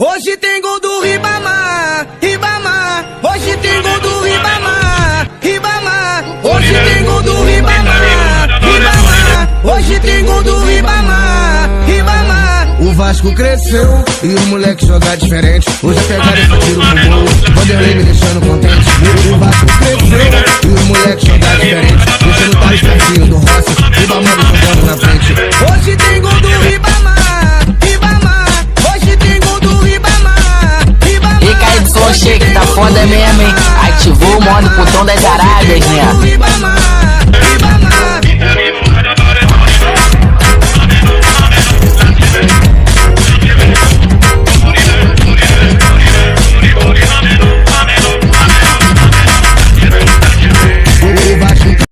Hoje tem gol do Ribamar, Ribamar. Hoje tem gol do Ribamar, Ribamar. Hoje tem gol do Ribamar, Ribamar. Hoje tem gol do Ribamar, Ribamar. O Vasco cresceu e o moleque joga diferente. Hoje a pegada só tiro pro gol, Vanderlei me deixando contente. O Vasco cresceu e o moleque joga diferente. Deixando o Thales pertinho do Rossi, Ribamar jogando na frente. Hoje tem gol do Ribamar, Ribamar. Hoje tem gol do Ribamar, Ribamar. E Caio do Flow Shake, tá foda mesmo, hein? Ativou o modo putão das Arábias, né?